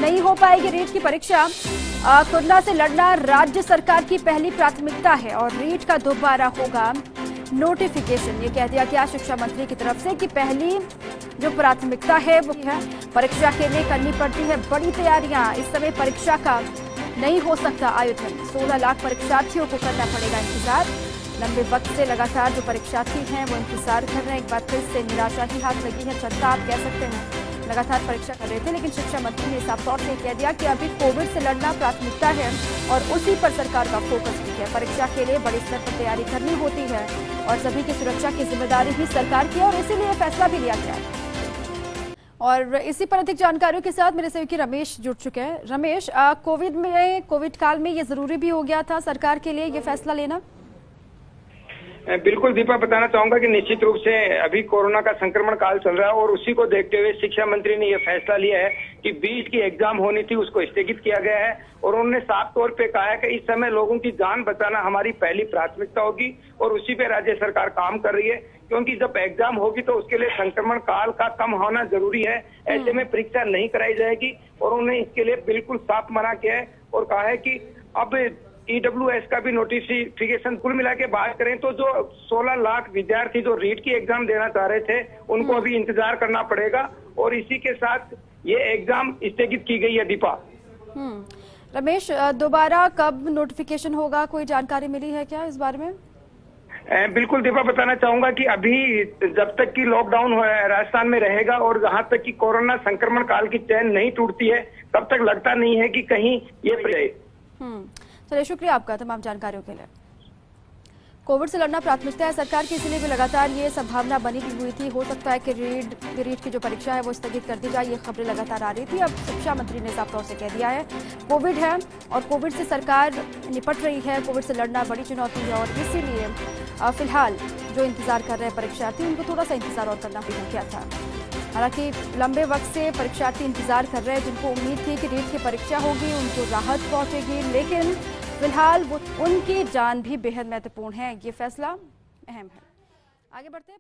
नहीं हो पाएगी रीट की परीक्षा। कोरोना से लड़ना राज्य सरकार की पहली प्राथमिकता है और रीट का दोबारा होगा नोटिफिकेशन। ये कह दिया गया शिक्षा मंत्री की तरफ से कि पहली जो प्राथमिकता है वो है परीक्षा के लिए करनी पड़ती है बड़ी तैयारियां। इस समय परीक्षा का नहीं हो सकता आयोजन। 16 लाख परीक्षार्थियों को करना पड़ेगा इंतजार। लंबे वक्त से लगातार जो परीक्षार्थी हैं वो इंतजार कर रहे हैं। एक बार फिर से निराशा ही हाथ लगी है। जनता आप कह सकते हैं लगातार परीक्षा कर रहे थे, लेकिन शिक्षा मंत्री ने साफ तौर से कह दिया कि अभी कोविड से लड़ना प्राथमिकता है और उसी पर सरकार का फोकस भी है। परीक्षा के लिए बड़े स्तर पर तैयारी करनी होती है और सभी की सुरक्षा की जिम्मेदारी भी सरकार की है और इसीलिए फैसला भी लिया गया है। और इसी पर अधिक जानकारियों के साथ मेरे सहयोगी रमेश जुड़ चुके हैं। रमेश, कोविड काल में ये जरूरी भी हो गया था सरकार के लिए ये फैसला लेना? बिल्कुल दीपा, बताना चाहूंगा कि निश्चित रूप से अभी कोरोना का संक्रमण काल चल रहा है और उसी को देखते हुए शिक्षा मंत्री ने यह फैसला लिया है कि बीच की एग्जाम होनी थी उसको स्थगित किया गया है। और उन्होंने साफ तौर पे कहा है कि इस समय लोगों की जान बचाना हमारी पहली प्राथमिकता होगी और उसी पे राज्य सरकार काम कर रही है, क्योंकि जब एग्जाम होगी तो उसके लिए संक्रमण काल का कम होना जरूरी है। ऐसे में परीक्षा नहीं कराई जाएगी और उन्होंने इसके लिए बिल्कुल साफ मना किया है और कहा है कि अब EWS का भी नोटिफिकेशन कुल मिला के बात करें तो जो 16 लाख विद्यार्थी जो रीट की एग्जाम देना चाह रहे थे उनको अभी इंतजार करना पड़ेगा और इसी के साथ ये एग्जाम स्थगित की गई है। दीपा, रमेश, दोबारा कब नोटिफिकेशन होगा, कोई जानकारी मिली है क्या इस बारे में? बिल्कुल दीपा, बताना चाहूंगा कि अभी जब तक कि लॉकडाउन राजस्थान में रहेगा और जहां तक कि कोरोना संक्रमण काल की चैन नहीं टूटती है तब तक लगता नहीं है कि कहीं ये चलिए, शुक्रिया आपका तमाम जानकारियों के लिए। कोविड से लड़ना प्राथमिकता है सरकार की, इसलिए भी लगातार ये संभावना बनी हुई थी। हो सकता है कि रीट की जो परीक्षा है वो स्थगित कर दी जाए। ये खबरें लगातार आ रही थी। अब शिक्षा मंत्री ने साफ तौर से कह दिया है कोविड है और कोविड से सरकार निपट रही है। कोविड से लड़ना बड़ी चुनौती है और इसीलिए फिलहाल जो इंतजार कर रहे हैं परीक्षार्थी उनको थोड़ा सा इंतजार और करना भी किया था। हालांकि लंबे वक्त से परीक्षार्थी इंतजार कर रहे हैं, जिनको उम्मीद थी कि रीट की परीक्षा होगी उनको राहत पहुंचेगी, लेकिन फिलहाल वो उनकी जान भी बेहद महत्वपूर्ण है। ये फैसला अहम है। आगे बढ़ते हैं।